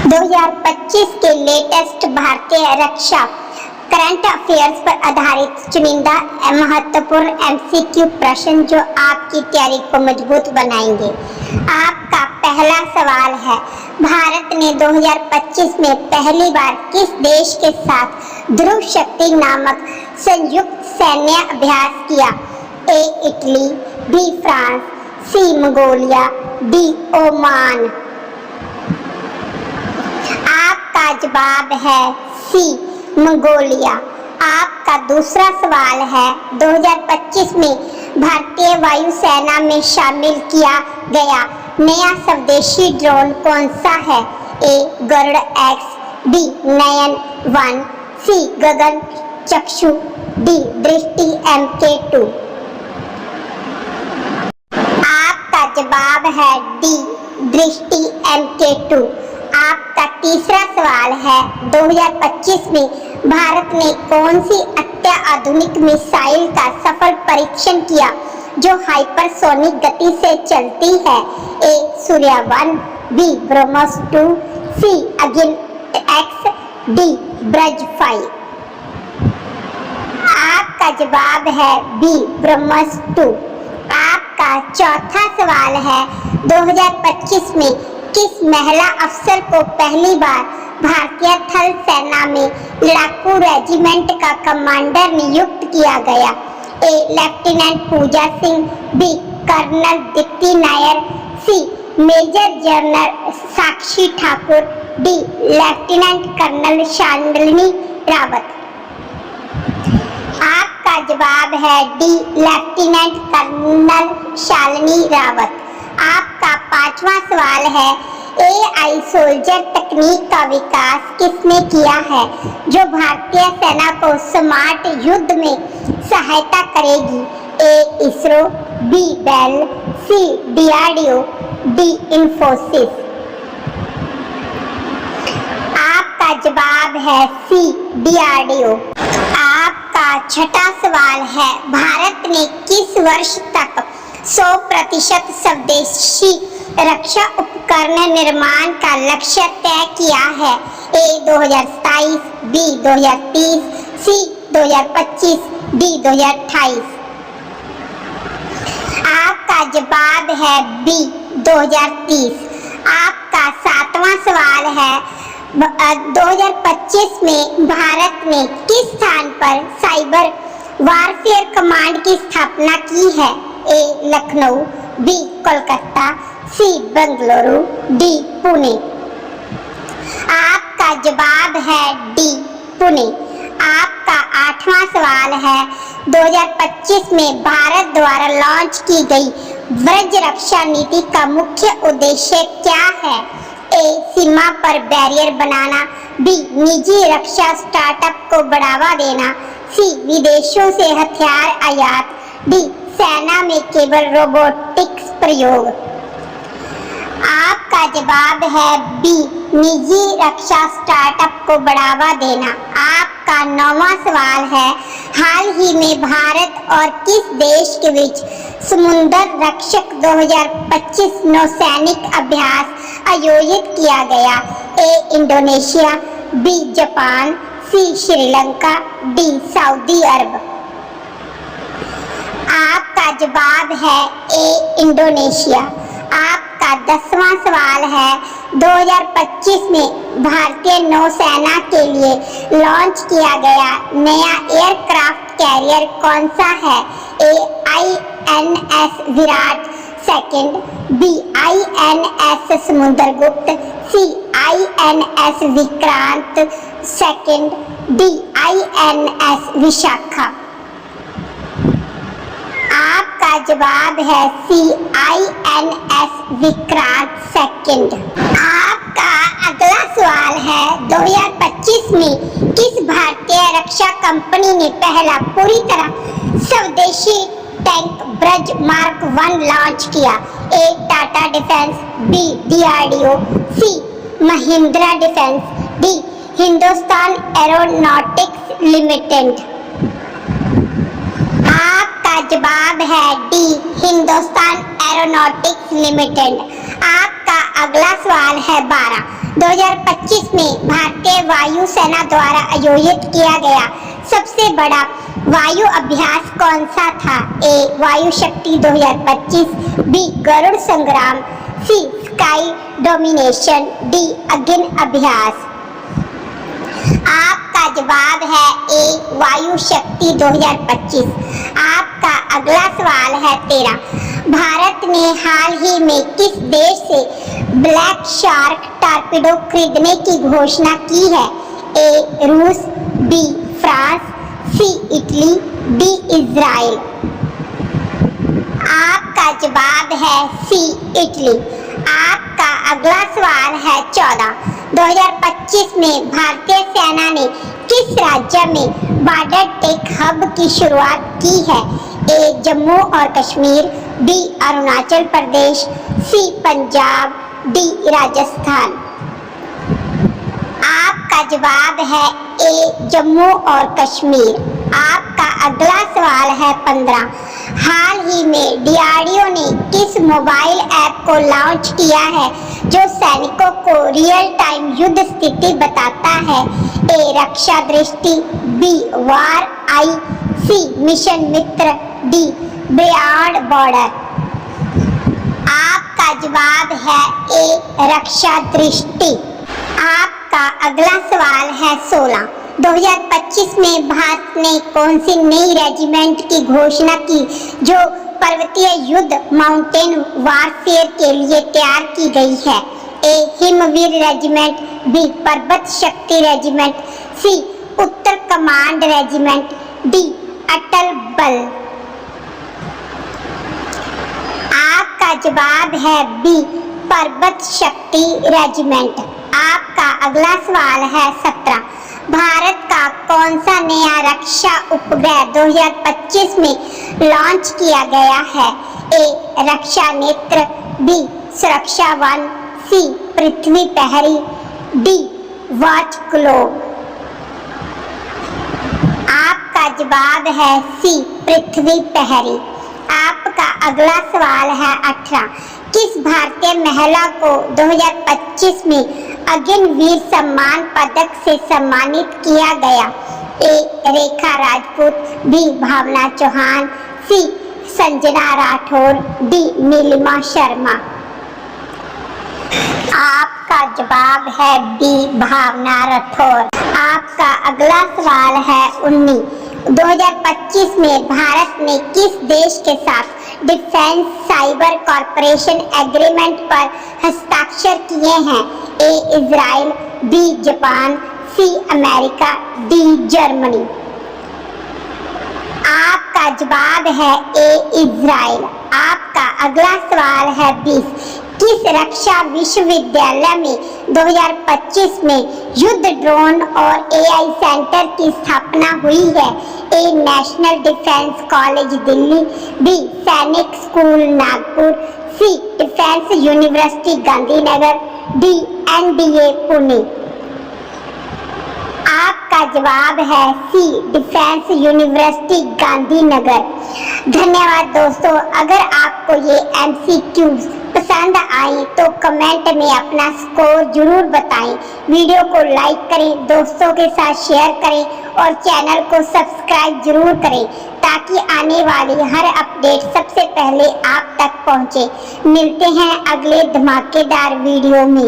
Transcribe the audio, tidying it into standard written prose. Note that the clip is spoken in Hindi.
2025 के लेटेस्ट भारतीय रक्षा करंट अफेयर्स पर आधारित चुनिंदा महत्वपूर्ण एमसीक्यू प्रश्न जो आपकी तैयारी को मजबूत बनाएंगे। आपका पहला सवाल है, भारत ने 2025 में पहली बार किस देश के साथ ध्रुव शक्ति नामक संयुक्त सैन्य अभ्यास किया? A Italy, B France, C Mongolia, D Oman. आपका जवाब है सी मंगोलिया। आपका दूसरा सवाल है, 2025 में भारतीय वायुसेना में शामिल किया गया नया स्वदेशी ड्रोन कौन सा है? ए गरुड़ एक्स, बी नयन 1, सी गगन चक्षु, डी दृष्टि MK2। आपका जवाब है डी दृष्टि MK2। आपका तीसरा सवाल है, 2025 में भारत ने कौन सी अत्याधुनिक मिसाइल का सफल परीक्षण किया जो हाइपरसोनिक गति से चलती है? ए सूर्या 1, बी ब्रह्मोस 2, सी अगिनत X, डी ब्रज 5। आपका जवाब है बी ब्रह्मोस 2। आपका चौथा सवाल है, 2025 में किस महिला अफसर को पहली बार भारतीय थल सेना में लड़ाकू रेजिमेंट का कमांडर नियुक्त किया गया? A lieutenant Pooja Singh, B colonel Deepti Nair, C major general Sakshi Thakur, D lieutenant colonel Shalini Rawat. आपका जवाब है D lieutenant colonel Shalini Rawat. आपका पांचवा सवाल है, AI सोल्जर तकनीक का विकास किसने किया है जो भारतीय सेना को स्मार्ट युद्ध में सहायता करेगी? ए इसरो, बी बेल, सी DRDO, डी इंफोसिस। आपका जवाब है सी DRDO। आपका छठा सवाल है, भारत ने किस वर्ष तक 100% स्वदेशी रक्षा उपकरण निर्माण का लक्ष्य तय किया है? ए 2027, बी 2030, सी 2025, डी 2028। आपका जवाब है बी 2030। आपका सातवां सवाल है, 2025 में भारत ने किस स्थान पर साइबर वारफेयर कमांड की स्थापना की है? ए लखनऊ, बी कोलकाता, सी बेंगलुरु, डी पुणे। आपका जवाब है डी पुणे। आपका आठवां सवाल है, 2025 में भारत द्वारा लॉन्च की गई ब्रज रक्षा नीति का मुख्य उद्देश्य क्या है? ए सीमा पर बैरियर बनाना, बी निजी रक्षा स्टार्टअप को बढ़ावा देना, सी विदेशों से हथियार आयात, डी सेना में केवल रोबोटिक्स प्रयोग। आपका जवाब है बी निजी रक्षा स्टार्टअप को बढ़ावा देना। आपका नौवां सवाल है, हाल ही में भारत और किस देश के बीच समुद्र रक्षक 2025 नौसैनिक अभ्यास आयोजित किया गया? ए इंडोनेशिया, बी जापान, सी श्रीलंका, डी सऊदी अरब। आपका जवाब है ए इंडोनेशिया। आपका 10वां सवाल है, 2025 में भारतीय नौसेना के लिए लॉन्च किया गया नया एयरक्राफ्ट कैरियर कौन सा है? A INS Virat second, B INS Samudragupta, C INS Vikrant second, D INS Vishakha. आपका जवाब है सी INS विक्रांत सेकंड। आपका अगला सवाल है, 2025 में किस भारतीय रक्षा कंपनी ने पहला पूरी तरह स्वदेशी टैंक ब्रज मार्क 1 लॉन्च किया? A Tata Defence, B DRDO, C Mahindra Defence, D Hindustan Aeronautics Limited. आपका जवाब है डी हिंदुस्तान एरोनॉटिक्स लिमिटेड। आपका अगला सवाल है 12, 2025 में भारतीय वायु सेना द्वारा आयोजित किया गया सबसे बड़ा वायु अभ्यास कौन सा था? ए. वायु शक्ति 2025, बी. गरुड़ संग्राम, सी. Sky domination, D. अग्नि अभ्यास। आपका जवाब है ए. वायु शक्ति 2025। आपका अगला सवाल है 13। भारत ने हाल ही में किस देश से ब्लैक शार्क टॉर्पेडो खरीदने की घोषणा की है? ए. रूस, B. France, C. Italy, D. Israel. आपका जवाब है सी. इटली। आपका अगला सवाल है 14। 2025 में भारतीय सेना ने किस राज्य में बॉर्डर टेक हब की शुरुआत की है? ए. जम्मू और कश्मीर, बी. अरुणाचल प्रदेश, सी. पंजाब, डी. राजस्थान। आपका जवाब है ए. जम्मू और कश्मीर। आपका अगला सवाल है 15। हाल ही में डीआरडीओ ने किस मोबाइल ऐप को लॉन्च किया है जो सैनिकों को रियल टाइम युद्ध स्थिति बताता है? ए. रक्षा दृष्टि, बी. वार आई, सी. मिशन मित्र, डी. Beyond border. आपका जवाब है ए. रक्षा दृष्टि। आपका अगला सवाल है 16। 2025 में भारत ने कौन सी नई रेजिमेंट की घोषणा की जो पर्वतीय युद्ध माउंटेन वारफेयर के लिए तैयार की गई है? ए. हिमवीर रेजिमेंट, बी. पर्वत शक्ति रेजिमेंट, सी. उत्तर कमांड रेजिमेंट, डी. अटल बल। आपका जवाब है बी. पर्वत शक्ति रेजिमेंट। आपका अगला सवाल है 17। भारत का कौन सा नया रक्षा उपग्रह 2025 में लॉन्च किया गया है? ए. रक्षा नेत्र, बी. सुरक्षा वन, सी. पृथ्वी प्रहरी, डी. Watch globe. आपका जवाब है सी. पृथ्वी प्रहरी। आपका अगला सवाल है 18। किस भारतीय महिला को 2025 में अग्निवीर सम्मान पदक से सम्मानित किया गया? ए. रेखा राजपूत, बी. भावना चौहान, सी. संजना राठौर, डी. नीलिमा शर्मा। आपका जवाब है बी. भावना राठौर। आपका अगला सवाल है 19। 2025 में भारत ने किस देश के साथ डिफेंस साइबर कॉर्पोरेशन एग्रीमेंट पर हस्ताक्षर किए हैं? A. Israel, B. Japan, C. America, D. Germany. आपका जवाब है ए. इजराइल। आपका अगला सवाल है 20। किस रक्षा विश्वविद्यालय में 2025 में युद्ध ड्रोन और एआई सेंटर की स्थापना हुई है? A. National Defence College Delhi, B. Sainik School Nagpur, C. Defence University Gandhinagar, D. NDA Pune. आपका जवाब है सी. Defence University Gandhinagar. धन्यवाद दोस्तों। अगर आपको ये एमसीक्यूज पसंद आई तो कमेंट में अपना स्कोर जरूर बताएं। वीडियो को लाइक करें, दोस्तों के साथ शेयर करें और चैनल को सब्सक्राइब जरूर करें ताकि आने वाली हर अपडेट सबसे पहले आप तक पहुंचे। मिलते हैं अगले धमाकेदार वीडियो में।